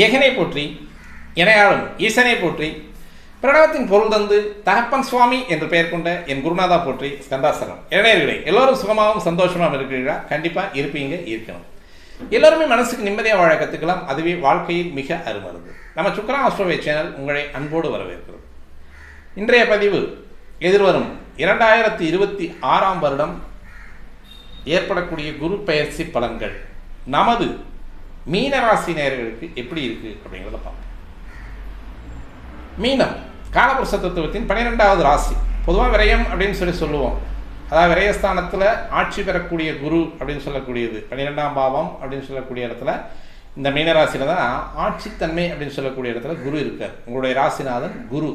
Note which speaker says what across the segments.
Speaker 1: ஏகனை போற்றி, இணையாளும் ஈசனை போற்றி, பிரணவத்தின் பொருள் தந்து தகப்பன் சுவாமி என்று பெயர் கொண்ட என் குருநாதா போற்றி, ஸ்கந்தாசனம். இளைஞர்களே, எல்லோரும் சுகமாகவும் சந்தோஷமாகவும் இருக்கிறீர்களா? கண்டிப்பாக இருப்பீங்க, இருக்கணும். எல்லோருமே மனசுக்கு நிம்மதியாக வாழ கற்றுக்கலாம். அதுவே வாழ்க்கையில் மிக அருமருந்து. நம்ம சுக்ரா ஆஸ்ட்ரோவே சேனல் உங்களை அன்போடு வரவேற்கிறது. இன்றைய பதிவு எதிர்வரும் 2026 வருடம் ஏற்படக்கூடிய குரு பெயர்ச்சி பலன்கள் நமது மீனராசி நேயர்களுக்கு எப்படி இருக்குது அப்படிங்கிறத பார்ப்போம். மீனம் காலபுருஷ தத்துவத்தின் 12வது ராசி. பொதுவாக விரயம் அப்படின்னு சொல்லுவோம். அதாவது விரயஸ்தானத்தில் ஆட்சி பெறக்கூடிய குரு அப்படின்னு சொல்லக்கூடியது 12ஆம் பாவம் அப்படின்னு சொல்லக்கூடிய இடத்துல இந்த மீனராசியில் தான் ஆட்சித்தன்மை அப்படின்னு சொல்லக்கூடிய இடத்துல குரு இருக்கார். உங்களுடைய ராசிநாதன் குரு.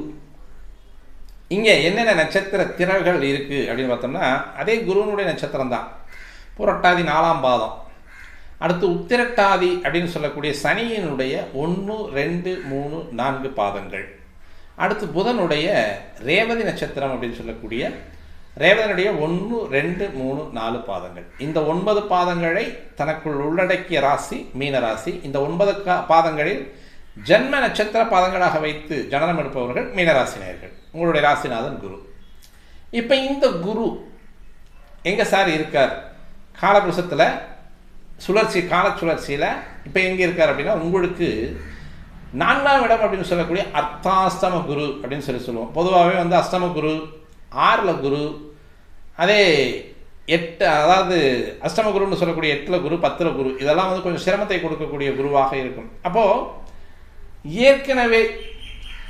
Speaker 1: இங்கே என்னென்ன நட்சத்திர திரள்கள் இருக்குது அப்படின்னு பார்த்தோம்னா அதே குருவனுடைய நட்சத்திரம் தான். புரட்டாதி 4ஆம் பாதம், அடுத்து உத்திரட்டாதி அப்படின்னு சொல்லக்கூடிய சனியினுடைய 1, 2, 3, 4 பாதங்கள், அடுத்து புதனுடைய ரேவதி நட்சத்திரம் அப்படின்னு சொல்லக்கூடிய ரேவதனுடைய 1, 2, 3, 4 பாதங்கள். இந்த 9 பாதங்களை தனக்குள் உள்ளடக்கிய ராசி மீனராசி. இந்த 9 பாதங்களில் ஜன்ம நட்சத்திர பாதங்களாக வைத்து ஜனனம் எடுப்பவர்கள் மீனராசினியர்கள். உங்களுடைய ராசிநாதன் குரு. இப்போ இந்த குரு எங்கே சார் இருக்கார்? காலபுருஷத்தில் சுழற்சி, கால சுழற்சியில் இப்போ எங்கே இருக்கார் அப்படின்னா உங்களுக்கு 4ஆம் இடம் அப்படின்னு சொல்லக்கூடிய அர்த்தாஷ்டம குரு அப்படின்னு சொல்லுவோம். பொதுவாகவே அஷ்டம குரு, 6ல் குரு, அதே 8, அதாவது அஷ்டம குருன்னு சொல்லக்கூடிய 8ல் குரு, 10ல் குரு, இதெல்லாம் கொஞ்சம் சிரமத்தை கொடுக்கக்கூடிய குருவாக இருக்கும். அப்போது ஏற்கனவே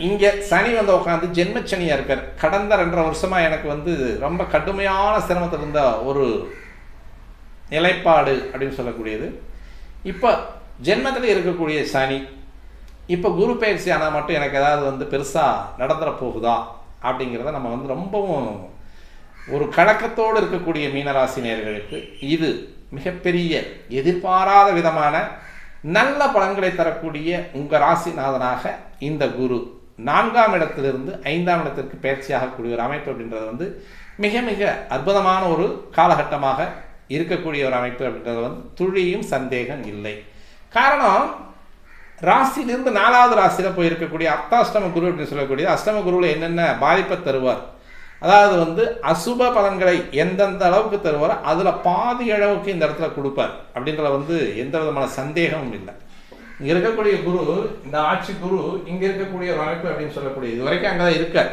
Speaker 1: இங்கே சனி உட்காந்து ஜென்மச்சனியாக இருக்கார். கடந்த 2.5 வருஷமாக எனக்கு ரொம்ப கடுமையான சிரமத்தில் இருந்த ஒரு நிலைப்பாடு அப்படின்னு சொல்லக்கூடியது. இப்போ ஜென்மத்தில் இருக்கக்கூடிய சனி இப்போ குரு பயிற்சி ஆனால் மட்டும் எனக்கு ஏதாவது பெருசாக நடந்துட போகுதா அப்படிங்கிறத நம்ம ரொம்பவும் ஒரு கலக்கத்தோடு இருக்கக்கூடிய மீனராசி நேயர்களுக்கு இது மிகப்பெரிய எதிர்பாராத விதமான நல்ல பலன்களை தரக்கூடிய உங்கள் ராசிநாதனாக இந்த குரு 4ஆம் இடத்திலிருந்து 5ஆம் இடத்திற்கு பயிற்சியாகக்கூடிய ஒரு அமைப்பு அப்படின்றது மிக மிக அற்புதமான ஒரு காலகட்டமாக இருக்கக்கூடிய ஒரு அமைப்பு அப்படின்றது துளியும் சந்தேகம் இல்லை. காரணம், ராசியிலிருந்து 4வது ராசியில் போயிருக்கக்கூடிய அர்த்தாஷ்டம குரு அப்படின்னு சொல்லக்கூடிய அஷ்டம குருவில் என்னென்ன பாதிப்பை தருவார், அதாவது அசுப பலன்களை எந்தெந்த அளவுக்கு தருவாரோ அதில் பாதி அளவுக்கு இந்த இடத்துல கொடுப்பார் அப்படின்றத எந்த விதமான சந்தேகமும் இல்லை. இங்கே இருக்கக்கூடிய குரு, இந்த ஆட்சி குரு இங்கே இருக்கக்கூடிய ஒரு அமைப்பு அப்படின்னு சொல்லக்கூடிய இது வரைக்கும் அங்கே தான் இருக்கார்.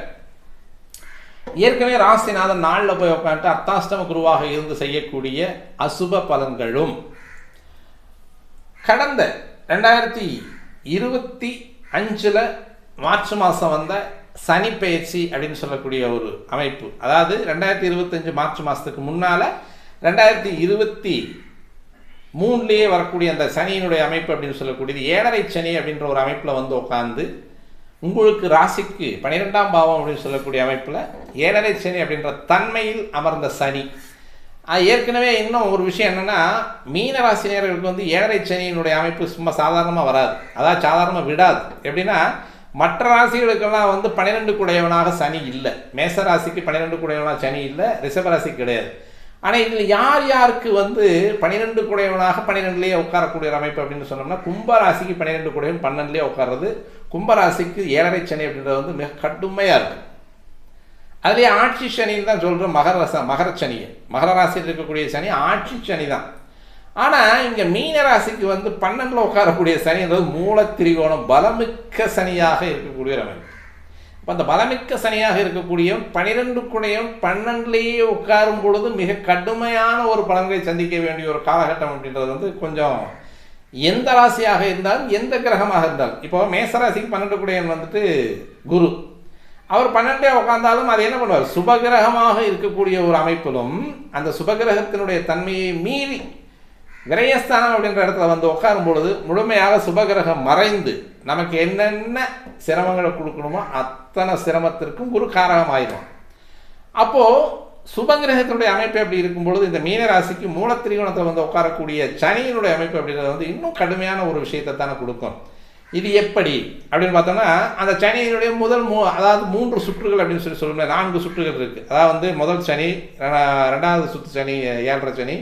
Speaker 1: ஏற்கனவே ராசிநாதன் 4ல் போய் உட்காந்துட்டு அர்த்தாஷ்டம குருவாக இருந்து செய்யக்கூடிய அசுப பலன்களும் கடந்த 2025 மார்ச் மாதம் வந்த சனி பயிற்சி அப்படின்னு சொல்லக்கூடிய ஒரு அமைப்பு. அதாவது 2025 மார்ச் மாதத்துக்கு முன்னால் 2023 வரக்கூடிய அந்த சனியினுடைய அமைப்பு அப்படின்னு சொல்லக்கூடியது 7.5 சனி அப்படின்ற ஒரு அமைப்பில் உட்காந்து உங்களுக்கு ராசிக்கு 12ஆம் பாவம் அப்படின்னு சொல்லக்கூடிய அமைப்பில் 7.5 சனி அப்படின்ற தன்மையில் அமர்ந்த சனி. ஏற்கனவே இன்னும் ஒரு விஷயம் என்னென்னா, மீனராசினியர்களுக்கு 7.5 சனியினுடைய அமைப்பு சும்மா சாதாரணமாக வராது. அதாவது சாதாரணமாக விடாது. எப்படின்னா, மற்ற ராசிகளுக்கெல்லாம் 12 குடையவனாக சனி இல்லை. மேச ராசிக்கு 12 குடையவனாக சனி இல்லை, ரிஷப ராசிக்கு கிடையாது. ஆனால் இதில் யார் யாருக்கு 12 குடையவனாக 12லேயே உட்காரக்கூடிய அமைப்பு அப்படின்னு சொன்னோம்னா, கும்பராசிக்கு 12 குடையவன் 12லேயே உட்கார்றது. கும்பராசிக்கு 7.5 சனி அப்படின்றது மிக கடுமையாக இருக்குது. அதுலேயே ஆட்சி சனின்னு தான் சொல்கிறோம். மகர சனியை, மகர ராசியில் இருக்கக்கூடிய சனி ஆட்சி சனி தான். ஆனால் இங்கே மீன ராசிக்கு 12ல் உட்காரக்கூடிய சனின்றது மூலத்திரிகோணம் பலமிக்க சனியாக இருக்கக்கூடிய ஒரு அமைப்பு. இப்போ அந்த பலமிக்க சனியாக இருக்கக்கூடிய 12 குடையும் 12லேயே உட்காரும் பொழுது மிக கடுமையான ஒரு பலன்களை சந்திக்க வேண்டிய ஒரு காலகட்டம் அப்படின்றது கொஞ்சம் எந்த ராசியாக இருந்தாலும் எந்த கிரகமாக இருந்தாலும். இப்போ மேசராசிக்கு 12 குடையன் குரு, அவர் 12 உட்கார்ந்தாலும் அது என்ன பண்ணுவார், சுபகிரகமாக இருக்கக்கூடிய ஒரு அமைப்பிலும் அந்த சுபகிரகத்தினுடைய தன்மையை மீறி விரயஸ்தானம் அப்படின்ற இடத்துல உட்காரும் பொழுது முழுமையாக சுபகிரகம் மறைந்து நமக்கு என்னென்ன சிரமங்களை கொடுக்கணுமோ அத்தனை சிரமத்திற்கும் குரு காரகம் ஆயிடும். அப்போது சுபகிரகத்தினுடைய அமைப்பு அப்படி இருக்கும் பொழுது இந்த மீனராசிக்கு மூலத்திரிகோணத்தில் உட்காரக்கூடிய சனியினுடைய அமைப்பு அப்படின்றது இன்னும் கடுமையான ஒரு விஷயத்தை தானே கொடுக்கும். இது எப்படி அப்படின்னு பார்த்தோம்னா, அந்த சனியினுடைய முதல் அதாவது 3 சுற்றுகள் அப்படின்னு சொல்லுவோம். 4 சுற்றுகள் இருக்குது. அதாவது முதல் சனி, 2வது சுற்று சனி 7.5 சனி,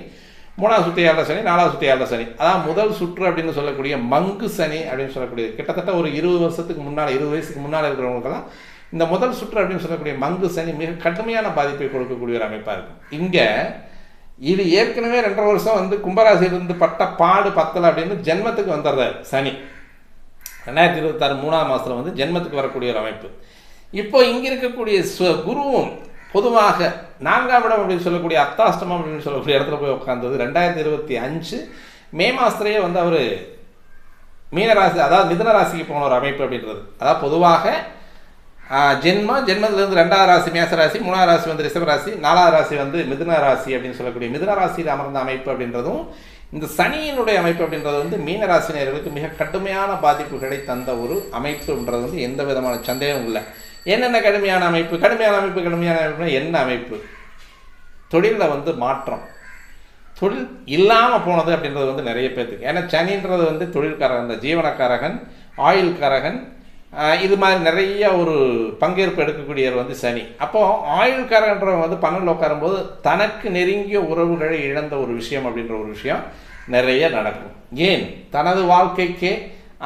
Speaker 1: 3வது சுற்று 7 சனி, 4வது சுற்று 7 சனி. அதாவது முதல் சுற்று அப்படின்னு சொல்லக்கூடிய மங்கு சனி அப்படின்னு சொல்லக்கூடியது கிட்டத்தட்ட ஒரு 20 வருஷத்துக்கு முன்னால், 20 வயசுக்கு முன்னால் இருக்கிறவங்களுக்கெல்லாம் இந்த முதல் சுற்று அப்படின்னு சொல்லக்கூடிய மங்கு சனி மிக கடுமையான பாதிப்பை கொடுக்கக்கூடிய ஒரு அமைப்பாக இருக்கும். இங்கே இது ஏற்கனவே 2.5 வருஷம் வந்து கும்பராசியிலிருந்து பட்ட பாடு பத்தலை அப்படின்னு ஜென்மத்துக்கு வந்துடுறாரு சனி. 2026 3ஆம் மாதத்தில் வந்து ஜென்மத்துக்கு வரக்கூடிய ஒரு அமைப்பு. இப்போ இங்கே இருக்கக்கூடிய குருவும் பொதுவாக 4ஆம் இடம் அப்படின்னு சொல்லக்கூடிய அர்த்தாஷ்டமம் அப்படின்னு சொல்லக்கூடிய இடத்துல போய் உட்கார்ந்தது 2025 மே மாதத்துலேயே வந்து அவர் மீனராசி, அதாவது மிதுன ராசிக்கு போன ஒரு அமைப்பு அப்படின்றது. அதாவது பொதுவாக ஜென்மத்திலிருந்து 2வது ராசி மேச ராசி, 3வது ராசி வந்து ரிஷப ராசி, 4வது ராசி வந்து மிதுன ராசி அப்படின்னு சொல்லக்கூடிய மிதுன ராசியில் அமர்ந்த அமைப்பு அப்படின்றதும் இந்த சனியினுடைய அமைப்பு அப்படின்றது வந்து மீனராசினியர்களுக்கு மிக கடுமையான பாதிப்புகளை தந்த ஒரு அமைப்புன்றது வந்து எந்த விதமான சந்தேகமும் இல்லை. என்னென்ன கடுமையான அமைப்பு என்ன அமைப்பு? தொழிலில் வந்து மாற்றம், தொழில் இல்லாமல் போனது அப்படின்றது வந்து நிறைய பேர்த்துக்கு. ஏன்னா சனின்றது வந்து தொழில்காரகன், இந்த ஜீவனக்காரகன், ஆயுள்காரகன், இது மாதிரி நிறைய ஒரு பங்கேற்பு எடுக்கக்கூடியவர் வந்து சனி. அப்போது ஆயுள்காரன்றவங்க வந்து 12 உட்காரும்போது தனக்கு நெருங்கிய உறவுகளை இழந்த ஒரு விஷயம் அப்படின்ற ஒரு விஷயம் நிறைய நடக்கும். ஏன் தனது வாழ்க்கைக்கே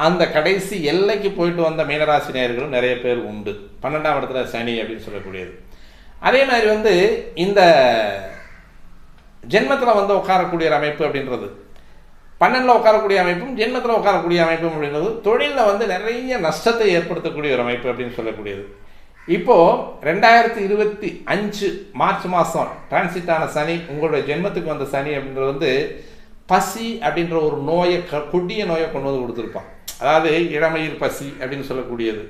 Speaker 1: அந்த கடைசி எல்லைக்கு போயிட்டு வந்த மீனராசி நேயர்களும் நிறைய பேர் உண்டு. 12ஆம் இடத்துல சனி அப்படின்னு சொல்லக்கூடியது. அதே மாதிரி வந்து இந்த ஜென்மத்தில் வந்து உட்காரக்கூடிய அமைப்பு அப்படின்றது, 12ல் உட்காரக்கூடிய அமைப்பும் ஜென்மத்தில் உட்காரக்கூடிய அமைப்பும் அப்படின்றது தொழிலில் வந்து நிறைய நஷ்டத்தை ஏற்படுத்தக்கூடிய ஒரு அமைப்பு அப்படின்னு சொல்லக்கூடியது. இப்போது 2025 மார்ச் மாதம் டிரான்சிட் ஆன சனி, உங்களுடைய ஜென்மத்துக்கு வந்த சனி அப்படின்றது வந்து பசி அப்படின்ற ஒரு நோயை, கொடிய நோயை கொண்டு வந்து கொடுத்துருப்பான். அதாவது இளமையில் பசி அப்படின்னு சொல்லக்கூடியது,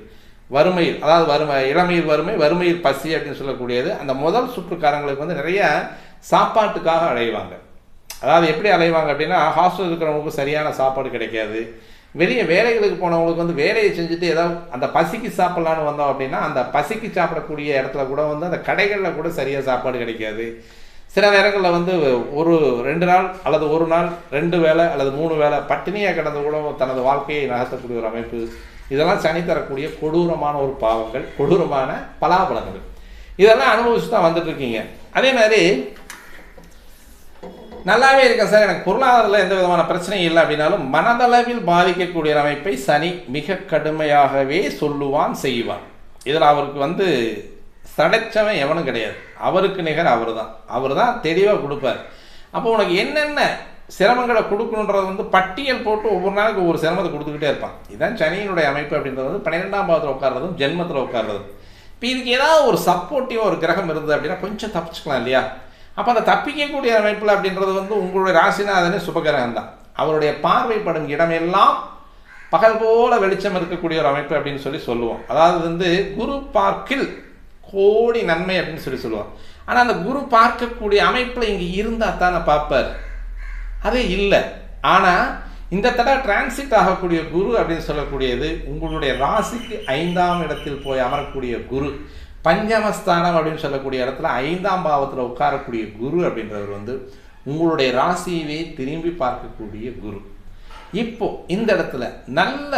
Speaker 1: வறுமையில், அதாவது இளமையில் வறுமை, வறுமையில் பசி அப்படின்னு சொல்லக்கூடியது. அந்த முதல் சுற்றுக்காரங்களுக்கு வந்து நிறைய சாப்பாட்டுக்காக அலைவாங்க. அதாவது எப்படி அலைவாங்க அப்படின்னா, ஹாஸ்டல் இருக்கிறவங்களுக்கு சரியான சாப்பாடு கிடைக்காது. வெளியே வேலைகளுக்கு போனவங்களுக்கு வந்து வேலையை செஞ்சுட்டு ஏதாவது அந்த பசிக்கு சாப்பிட்லான்னு வந்தோம் அப்படின்னா அந்த பசிக்கு சாப்பிடக்கூடிய இடத்துல கூட வந்து அந்த கடைகளில் கூட சரியாக சாப்பாடு கிடைக்காது. சில நேரங்களில் வந்து ஒரு 2 நாள் அல்லது 1 நாள் 2 வேளை அல்லது 3 வேளை பட்டினியாக கிடந்து கூட தனது வாழ்க்கையை நகர்த்தக்கூடிய ஒரு அமைப்பு. இதெல்லாம் சனி தரக்கூடிய கொடூரமான ஒரு பாவங்கள், கொடூரமான பலாபலங்கள். இதெல்லாம் அனுபவிச்சு தான் வந்துட்டு இருக்கீங்க. அதே மாதிரி நல்லாவே இருக்கேன் சார், எனக்கு பொருளாதாரத்தில் எந்த விதமான பிரச்சனையும் இல்லை அப்படின்னாலும் மனதளவில் பாதிக்கக்கூடிய அமைப்பை சனி மிக கடுமையாகவே சொல்லுவான், செய்வான். இதில் அவருக்கு வந்து சடைச்சவன் எவனும் கிடையாது. அவருக்கு நிகர் அவர் தான் தெளிவாக கொடுப்பார். அப்போ உனக்கு என்னென்ன சிரமங்களை கொடுக்கணுன்றது வந்து பட்டியல் போட்டு ஒவ்வொரு நாளைக்கு ஒவ்வொரு சிரமத்தை கொடுத்துக்கிட்டே இருப்பான். இதுதான் சனியினுடைய அமைப்பு அப்படின்றது வந்து 12ஆம் பாவத்தில் உட்கார்றதும் ஜென்மத்தில் உட்கார்றதும். இப்போ இதுக்கு ஏதாவது ஒரு சப்போர்ட்டிவாக ஒரு கிரகம் இருந்தது அப்படின்னா கொஞ்சம் தப்பிச்சுக்கலாம் இல்லையா? அப்போ அந்த தப்பிக்கக்கூடிய அமைப்பில் அப்படின்றது வந்து உங்களுடைய ராசிநாதனே சுபகிரகம் தான். அவருடைய பார்வைப்படும் இடமெல்லாம் பகல் போல வெளிச்சம் இருக்கக்கூடிய ஒரு அமைப்பு அப்படின்னு சொல்லுவோம். அதாவது வந்து குரு பார்க்கில் கோடி நன்மை அப்படின்னு சொல்லுவோம். ஆனால் அந்த குரு பார்க்கக்கூடிய அமைப்பில் இங்கே இருந்தால் தானே பார்ப்பார், அதே இல்லை. ஆனால் இந்த தடவை டிரான்சிட் ஆகக்கூடிய குரு அப்படின்னு சொல்லக்கூடியது உங்களுடைய ராசிக்கு 5ஆம் இடத்தில் போய் அமரக்கூடிய குரு, பஞ்சமஸ்தானம் அப்படின்னு சொல்லக்கூடிய இடத்துல 5ஆம் பாவத்தில் உட்காரக்கூடிய குரு அப்படின்றவர் வந்து உங்களுடைய ராசியவே திரும்பி பார்க்கக்கூடிய குரு. இப்போ இந்த இடத்துல நல்ல,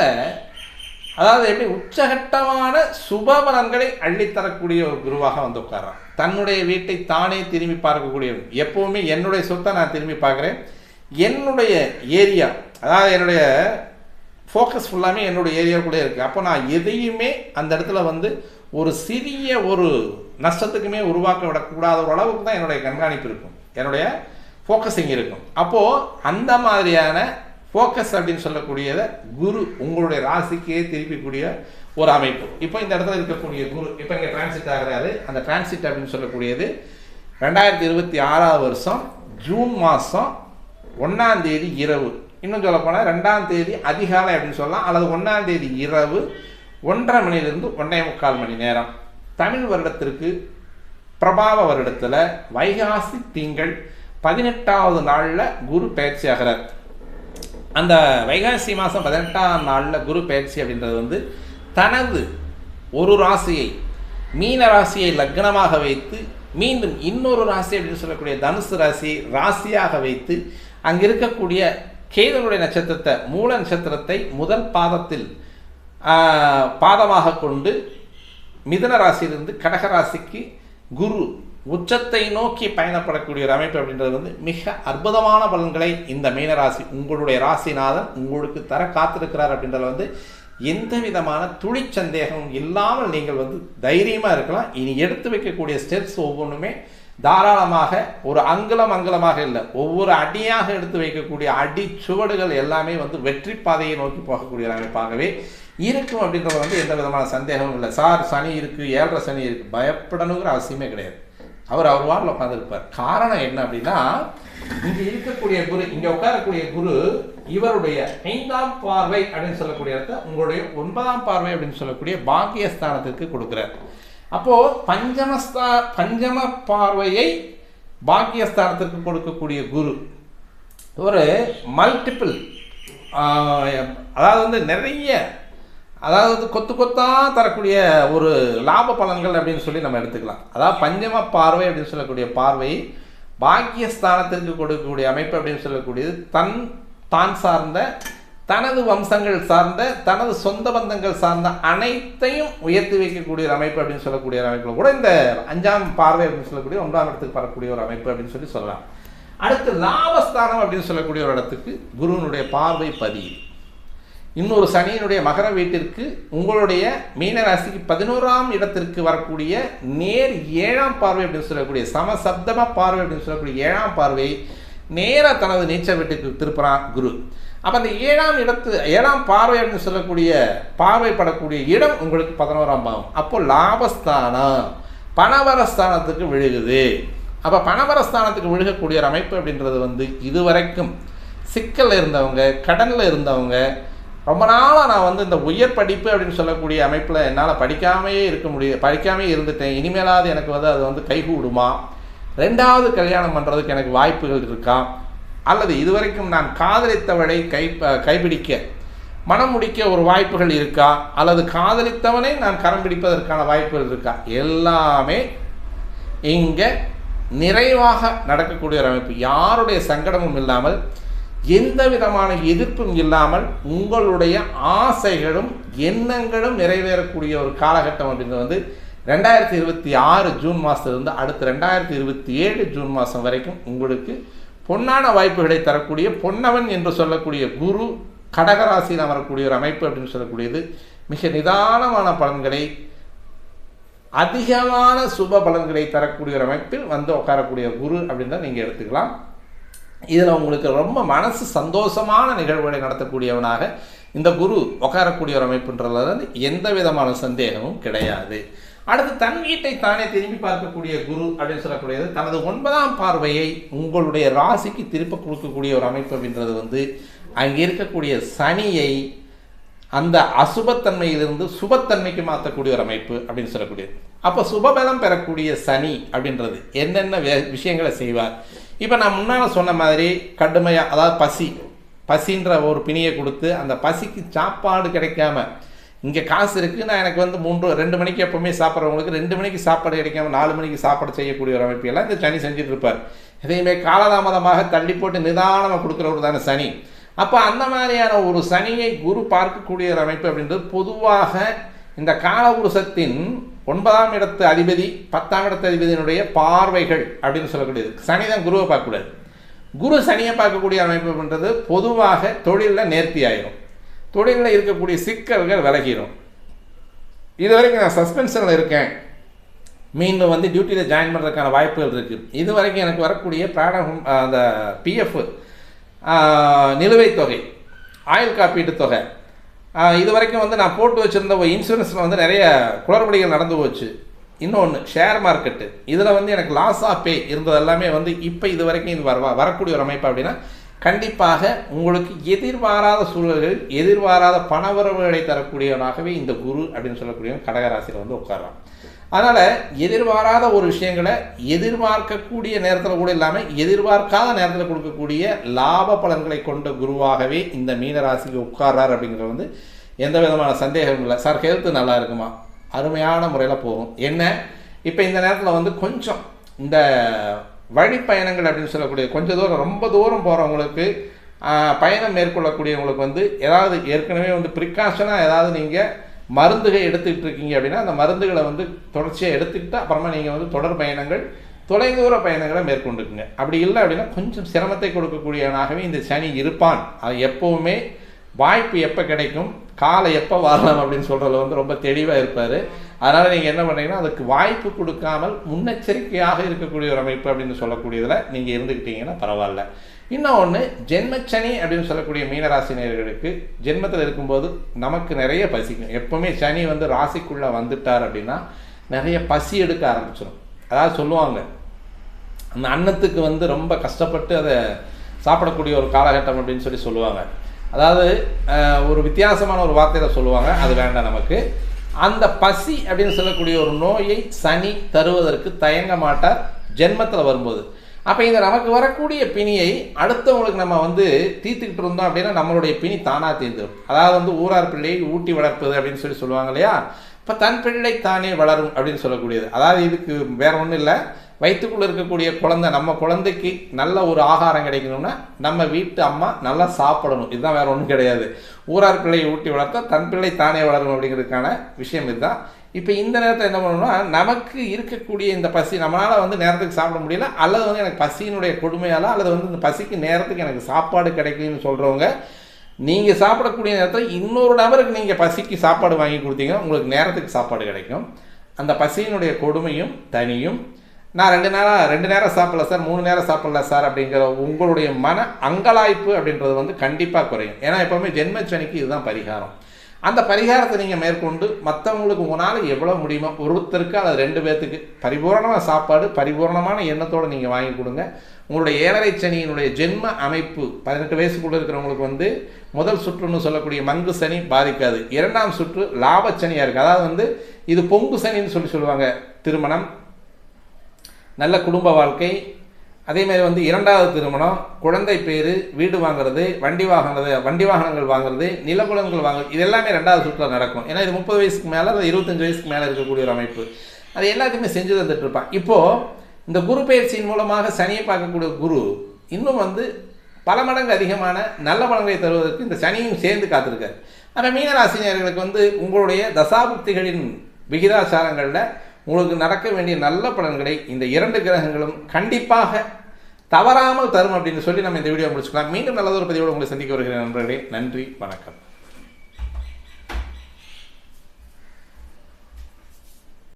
Speaker 1: அதாவது எப்படி உச்சகட்டமான சுபபலன்களை அள்ளித்தரக்கூடிய ஒரு குருவாக வந்து உட்காரான். தன்னுடைய வீட்டை தானே திரும்பி பார்க்கக்கூடிய, எப்போவுமே என்னுடைய சொத்தை நான் திரும்பி பார்க்குறேன், என்னுடைய ஏரியா, அதாவது என்னுடைய ஃபோக்கஸ் ஃபுல்லாமே என்னுடைய ஏரியாவுக்குள்ளே இருக்குது. அப்போ நான் எதையுமே அந்த இடத்துல வந்து ஒரு சிறிய ஒரு நஷ்டத்துக்குமே உருவாக்க விடக்கூடாத ஒரு அளவுக்கு தான் என்னுடைய கண்காணிப்பு இருக்கும், என்னுடைய ஃபோக்கஸிங் இருக்கும். அப்போது அந்த மாதிரியான ஃபோக்கஸ் அப்படின்னு சொல்லக்கூடியதை குரு உங்களுடைய ராசிக்கே திருப்பிக்கூடிய ஒரு அமைப்பு. இப்போ இந்த இடத்துல இருக்கக்கூடிய குரு இப்போ இங்கே டிரான்சிட் ஆகிறாரு. அந்த டிரான்சிட் அப்படின்னு சொல்லக்கூடியது 2026 வருஷம் ஜூன் மாதம் 1ஆம் தேதி இரவு, இன்னும் சொல்லப்போனால் 2ஆம் தேதி அதிகாலை அப்படின்னு சொல்லலாம், அல்லது 1ஆம் தேதி இரவு 1:30 மணிலிருந்து 1:45 மணி நேரம். தமிழ் வருடத்திற்கு பிரபாவ வருடத்தில் வைகாசி திங்கள் 18வது நாளில் குரு பயிற்சி ஆகிறார். அந்த வைகாசி மாதம் 18ஆம் நாளில் குரு பயிற்சி அப்படின்றது வந்து தனது ஒரு ராசியை, மீன ராசியை லக்னமாக வைத்து மீண்டும் இன்னொரு ராசி அப்படின்னு சொல்லக்கூடிய தனுசு ராசி ராசியாக வைத்து அங்கே இருக்கக்கூடிய கேதுனுடைய நட்சத்திரத்தை, மூல நட்சத்திரத்தை முதல் பாதத்தில் பாதமாக கொண்டு மிதுன ராசியிலிருந்து கடக ராசிக்கு குரு உச்சத்தை நோக்கி பயணப்படக்கூடிய ஒரு அமைப்பு அப்படின்றது வந்து மிக அற்புதமான பலன்களை இந்த மீனராசி உங்களுடைய ராசிநாதன் உங்களுக்கு தர காத்திருக்கிறார் அப்படின்றத வந்து எந்த விதமான துளிச்சந்தேகமும் இல்லாமல் நீங்கள் வந்து தைரியமாக இருக்கலாம். இனி எடுத்து வைக்கக்கூடிய ஸ்டெப்ஸ் ஒவ்வொன்றுமே தாராளமாக ஒரு அங்குலமாக இல்லை, ஒவ்வொரு அடியாக எடுத்து வைக்கக்கூடிய அடி சுவடுகள் எல்லாமே வந்து வெற்றி பாதையை நோக்கி போகக்கூடிய அமைப்பாகவே இருக்கும் அப்படின்றத வந்து எந்த விதமான சந்தேகமும் இல்லை. சார் சனி இருக்குது, 7.5 சனி இருக்குது, பயப்படணுங்கிற அவசியமே கிடையாது. அவர் வாரில் உட்காந்துருப்பார். காரணம் என்ன அப்படின்னா, இங்கே இருக்கக்கூடிய குரு, இங்கே உட்காரக்கூடிய குரு இவருடைய 5ஆம் பார்வை அப்படின்னு சொல்லக்கூடிய இடத்த உங்களுடைய 9ஆம் பார்வை அப்படின்னு சொல்லக்கூடிய பாக்கியஸ்தானத்திற்கு கொடுக்குறார். அப்போது பஞ்சம பார்வையை பாக்கியஸ்தானத்திற்கு கொடுக்கக்கூடிய குரு ஒரு மல்டிபிள், அதாவது வந்து நிறைய, அதாவது கொத்தா தரக்கூடிய ஒரு லாப பலன்கள் அப்படின்னு சொல்லி நம்ம எடுத்துக்கலாம். அதாவது பஞ்சம பார்வை அப்படின்னு சொல்லக்கூடிய பார்வை பாக்கியஸ்தானத்திற்கு கொடுக்கக்கூடிய அமைப்பு அப்படின்னு சொல்லக்கூடியது தான் சார்ந்த, தனது வம்சங்கள் சார்ந்த, தனது சொந்த பந்தங்கள் சார்ந்த அனைத்தையும் உயர்த்தி வைக்கக்கூடிய ஒரு அமைப்பு அப்படின்னு சொல்லக்கூடிய ஒரு அமைப்பில் கூட இந்த 5ஆம் பார்வை அப்படின்னு சொல்லக்கூடிய 9ஆம் இடத்துக்கு வரக்கூடிய ஒரு அமைப்பு அப்படின்னு சொல்லலாம். அடுத்து லாபஸ்தானம் அப்படின்னு சொல்லக்கூடிய ஒரு இடத்துக்கு குருவினுடைய பார்வை பதியுது. இன்னொரு சனியினுடைய மகர வீட்டிற்கு உங்களுடைய மீனராசிக்கு 11ஆம் இடத்திற்கு வரக்கூடிய நேர் 7ஆம் பார்வை அப்படின்னு சொல்லக்கூடிய சமசப்தம பார்வை அப்படின்னு சொல்லக்கூடிய 7ஆம் பார்வை நேராக தனது நீச்சல் வீட்டுக்கு திருப்புறான் குரு. அப்போ அந்த 7ஆம் பார்வை அப்படின்னு சொல்லக்கூடிய பார்வைப்படக்கூடிய இடம் உங்களுக்கு 11ஆம் பாவம். அப்போ லாபஸ்தானம் பணவரஸ்தானத்துக்கு விழுகுது. அப்போ பணவரஸ்தானத்துக்கு விழுகக்கூடிய ஒரு அமைப்பு அப்படின்றது வந்து இதுவரைக்கும் சிக்கலில் இருந்தவங்க, கடனில் இருந்தவங்க, ரொம்ப நாளாக நான் வந்து இந்த உயர் படிப்பு அப்படின்னு சொல்லக்கூடிய அமைப்பில் என்னால் படிக்காமே இருந்துட்டேன், இனிமேலாவது எனக்கு வந்து அது வந்து கைகூடுமா, 2வது கல்யாணம் பண்ணுறதுக்கு எனக்கு வாய்ப்புகள் இருக்கா, அல்லது இதுவரைக்கும் நான் காதலித்தவளை கைப்பிடிக்க மனம் முடிக்க ஒரு வாய்ப்புகள் இருக்கா, அல்லது காதலித்தவனை நான் கரம் பிடிப்பதற்கான வாய்ப்புகள் இருக்கா, எல்லாமே இங்கே நிறைவாக நடக்கக்கூடிய ஒரு அமைப்பு. யாருடைய சங்கடமும் இல்லாமல், எந்த விதமான எதிர்ப்பும் இல்லாமல் உங்களுடைய ஆசைகளும் எண்ணங்களும் நிறைவேறக்கூடிய ஒரு காலகட்டம் அப்படின்றது வந்து 2026 ஜூன் மாதத்திலிருந்து அடுத்து 2027 ஜூன் மாதம் வரைக்கும் உங்களுக்கு பொன்னான வாய்ப்புகளை தரக்கூடிய பொன்னவன் என்று சொல்லக்கூடிய குரு கடகராசியில் அமரக்கூடிய ஒரு அமைப்பு அப்படின்னு சொல்லக்கூடியது மிக நிதானமான பலன்களை, அதிகமான சுப பலன்களை தரக்கூடிய ஒரு அமைப்பில் வந்து உட்காரக்கூடிய குரு அப்படின்றத நீங்கள் எடுத்துக்கலாம். இதில் உங்களுக்கு ரொம்ப மனசு சந்தோஷமான நிகழ்வுகளை நடத்தக்கூடியவனாக இந்த குரு உட்காரக்கூடிய ஒரு அமைப்புன்றதுல வந்து எந்த விதமான சந்தேகமும் கிடையாது. அடுத்து தன் வீட்டை தானே திரும்பி பார்க்கக்கூடிய குரு அப்படின்னு சொல்லக்கூடியது தனது 9ஆம் பார்வையை உங்களுடைய ராசிக்கு திருப்ப கொடுக்கக்கூடிய ஒரு அமைப்பு அப்படின்றது வந்து அங்கே இருக்கக்கூடிய சனியை அந்த அசுபத்தன்மையிலிருந்து சுபத்தன்மைக்கு மாற்றக்கூடிய ஒரு அமைப்பு அப்படின்னு சொல்லக்கூடியது. அப்போ சுபபலம் பெறக்கூடிய சனி அப்படின்றது என்னென்ன விஷயங்களை செய்வார். இப்போ நான் முன்னால் சொன்ன மாதிரி கடுமையாக, அதாவது பசின்ற ஒரு பிணியை கொடுத்து அந்த பசிக்கு சாப்பாடு கிடைக்காம, இங்கே காசு இருக்குது, நான் எனக்கு வந்து 2 மணிக்கு எப்போவுமே சாப்பிட்றவங்களுக்கு 2 மணிக்கு சாப்பாடு கிடைக்காம 4 மணிக்கு சாப்பாடு செய்யக்கூடிய ஒரு அமைப்பெல்லாம் இந்த சனி செஞ்சுட்டு இருப்பார். எதையுமே காலதாமதமாக தள்ளி போட்டு நிதானமாக கொடுக்குறவர் தானே சனி. அப்போ அந்த மாதிரியான ஒரு சனியை குரு பார்க்கக்கூடிய ஒரு அமைப்பு அப்படின்றது பொதுவாக இந்த காலபுருஷத்தின் 9ஆம் இடத்து அதிபதி 10ஆம் இடத்து அதிபதியினுடைய பார்வைகள் அப்படின்னு சொல்லக்கூடியது. சனி தான் குருவை பார்க்கக்கூடாது. குரு சனியை பார்க்கக்கூடிய அமைப்பு அப்படின்றது பொதுவாக தொழிலில் நேர்த்தி ஆயிரும், தொழிலில் இருக்கக்கூடிய சிக்கல்கள் விலகிடும். இது வரைக்கும் நான் சஸ்பென்ஷனில் இருக்கேன், மீண்டும் வந்து டியூட்டியில் ஜாயின் பண்ணுறதுக்கான வாய்ப்புகள் இருக்குது. இது வரைக்கும் எனக்கு வரக்கூடிய அந்த பிஎஃப் நிலுவைத் தொகை, ஆயுள் காப்பீட்டு தொகை, இது வரைக்கும் வந்து நான் போட்டு வச்சுருந்த இன்சூரன்ஸில் வந்து நிறைய குளறுபடிகள் நடந்து போச்சு. இன்னொன்று ஷேர் மார்க்கெட்டு, இதில் வந்து எனக்கு லாஸ் ஆஃப் பே இருந்தது எல்லாமே வந்து இப்போ இது வரைக்கும் இது வரக்கூடிய ஒரு அமைப்பு அப்படின்னா கண்டிப்பாக உங்களுக்கு எதிர்பாராத சூழல்களில் எதிர்பாராத பணவரவுகளை தரக்கூடியவனாகவே இந்த குரு அப்படின்னு சொல்லக்கூடிய கடகராசியில் வந்து உட்கார்றான். அதனால் எதிர்பாராத ஒரு விஷயங்களை எதிர்பார்க்கக்கூடிய நேரத்தில் கூட இல்லாமல் எதிர்பார்க்காத நேரத்தில் கொடுக்கக்கூடிய லாப பலன்களை கொண்ட குருவாகவே இந்த மீனராசிக்கு உட்கார்றார் அப்படிங்கிறது வந்து எந்த விதமான சந்தேகமும் இல்லை. சார் ஹெல்த்து நல்லா இருக்குமா? அருமையான முறையில் போகும். என்ன இப்போ இந்த நேரத்தில் வந்து கொஞ்சம் இந்த வழிப்பயணங்கள் அப்படின்னு சொல்லக்கூடிய கொஞ்சம் தூரம், ரொம்ப தூரம் போகிறவங்களுக்கு, பயணம் மேற்கொள்ளக்கூடியவங்களுக்கு வந்து ஏதாவது ஏற்கனவே வந்து ப்ரிகாஷனாக ஏதாவது நீங்கள் மருந்துகள் எடுத்துக்கிட்டு இருக்கீங்க அப்படின்னா அந்த மருந்துகளை வந்து தொடர்ச்சியாக எடுத்துக்கிட்டு அப்புறமா நீங்கள் வந்து தொடர் பயணங்கள் தொலைதூர பயணங்களை மேற்கொண்டுக்குங்க. அப்படி இல்லை அப்படின்னா கொஞ்சம் சிரமத்தை கொடுக்கக்கூடியவனாகவே இந்த சனி இருப்பான். அது எப்போவுமே வாய்ப்பு எப்போ கிடைக்கும், காலை எப்போ வரலாம் அப்படின்னு சொல்கிறதுல வந்து ரொம்ப தெளிவாக இருப்பார். அதனால் நீங்கள் என்ன பண்ணுறீங்கன்னா அதுக்கு வாய்ப்பு கொடுக்காமல் முன்னெச்சரிக்கையாக இருக்கக்கூடிய ஒரு அமைப்பு அப்படின்னு சொல்லக்கூடியதில் நீங்கள் இருந்துக்கிட்டீங்கன்னா பரவாயில்ல. இன்னொன்று, ஜென்மச்சனி அப்படின்னு சொல்லக்கூடிய மீனராசினியர்களுக்கு ஜென்மத்தில் இருக்கும்போது நமக்கு நிறைய பசிக்கும். எப்போவுமே சனி வந்து ராசிக்குள்ளே வந்துட்டார் அப்படின்னா நிறைய பசி எடுக்க ஆரம்பிச்சிடும். அதாவது சொல்லுவாங்க, அந்த அன்னத்துக்கு வந்து ரொம்ப கஷ்டப்பட்டு அதை சாப்பிடக்கூடிய ஒரு காலகட்டம் அப்படின்னு சொல்லுவாங்க. அதாவது ஒரு வித்தியாசமான ஒரு வார்த்தையில் சொல்லுவாங்க, அது வேண்டாம் நமக்கு. அந்த பசி அப்படின்னு சொல்லக்கூடிய ஒரு நோயை சனி தருவதற்கு தயங்க மாட்டார் ஜென்மத்தில் வரும்போது. அப்போ இந்த நமக்கு வரக்கூடிய பிணியை அடுத்தவங்களுக்கு நம்ம வந்து தீர்த்துக்கிட்டு இருந்தோம் அப்படின்னா நம்மளுடைய பிணி தானாக தீர்ந்துடும். அதாவது வந்து ஊரார் பிள்ளையை ஊட்டி வளர்ப்பது அப்படின்னு சொல்லுவாங்க இல்லையா. இப்போ தன் பிள்ளை தானே வளரும் அப்படின்னு சொல்லக்கூடியது. அதாவது இதுக்கு வேற ஒன்றும் இல்லை, வயிற்றுக்குள்ளே இருக்கக்கூடிய குழந்தை, நம்ம குழந்தைக்கு நல்ல ஒரு ஆகாரம் கிடைக்கணும்னா நம்ம வீட்டு அம்மா நல்லா சாப்பிடணும். இதுதான், வேற ஒன்றும் கிடையாது. ஊரார் பிள்ளையை ஊட்டி வளர்த்தா தன் பிள்ளை தானே வளரும் அப்படிங்கிறதுக்கான விஷயம் இதுதான். இப்போ இந்த நேரத்தில் என்ன பண்ணணும்னா, நமக்கு இருக்கக்கூடிய இந்த பசி நம்மளால் வந்து நேரத்துக்கு சாப்பிட முடியல, அல்லது வந்து எனக்கு பசியினுடைய கொடுமையால், அல்லது வந்து இந்த பசிக்கு நேரத்துக்கு எனக்கு சாப்பாடு கிடைக்கலன்னு சொல்கிறவங்க, நீங்கள் சாப்பிடக்கூடிய நேரத்தில் இன்னொரு நபருக்கு நீங்கள் பசிக்கு சாப்பாடு வாங்கி கொடுத்தீங்கன்னா உங்களுக்கு நேரத்துக்கு சாப்பாடு கிடைக்கும். அந்த பசியினுடைய கொடுமையும் தனியும். நான் 2 நேரம் சாப்பிடல சார், 3 நேரம் சாப்பிடல சார் அப்படிங்கிற உங்களுடைய மன அங்கலாய்ப்பு அப்படின்றது வந்து கண்டிப்பாக குறையும். ஏன்னா எப்போவுமே ஜென்மச்சனிக்கு இதுதான் பரிகாரம். அந்த பரிகாரத்தை நீங்கள் மேற்கொண்டு மற்றவங்களுக்கு உங்களால் எவ்வளோ முடியுமோ, ஒருத்தருக்கு அல்லது 2 பேர்த்துக்கு பரிபூர்ணமாக சாப்பாடு பரிபூர்ணமான எண்ணத்தோடு நீங்கள் வாங்கி கொடுங்க. உங்களுடைய 7.5 சனியினுடைய ஜென்ம அமைப்பு 18 வயசுக்குள்ளே இருக்கிறவங்களுக்கு வந்து முதல் சுற்றுன்னு சொல்லக்கூடிய மங்கு சனி பாதிக்காது. 2ஆம் சுற்று லாபச்சனியாக இருக்குது. அதாவது வந்து இது பொங்கு சனின்னு சொல்லுவாங்க. திருமணம், நல்ல குடும்ப வாழ்க்கை, அதேமாதிரி வந்து 2வது திருமணம், குழந்தை பேர், வீடு வாங்குறது, வண்டி வாகனங்கள் வாங்குறது, நிலபுலன்கள் வாங்குறது, இது எல்லாமே 2வது சுற்றில் நடக்கும். ஏன்னா இது 30 வயசுக்கு மேலே, 25 வயசுக்கு மேலே இருக்கக்கூடிய ஒரு அமைப்பு. அது எல்லாத்தையுமே செஞ்சு தந்துட்டு இருப்பான். இப்போது இந்த குரு பயிற்சியின் மூலமாக சனியை பார்க்கக்கூடிய குரு இன்னும் வந்து பல மடங்கு அதிகமான நல்ல பலன்களை தருவதற்கு இந்த சனியும் சேர்ந்து காத்திருக்காரு. ஆனால் மீனராசினியர்களுக்கு வந்து உங்களுடைய தசாபுக்திகளின் விகிதாச்சாரங்களில் உங்களுக்கு நடக்க வேண்டிய நல்ல பலன்களை இந்த 2 கிரகங்களும் கண்டிப்பாக தவறாமல் தரும் அப்படின்னு சொல்லி நம்ம இந்த வீடியோ முடிச்சுக்கலாம். மீண்டும் நல்லதொரு பதிவோடு உங்களை சந்திக்க வருகிறேன் நண்பர்களே. நன்றி, வணக்கம்.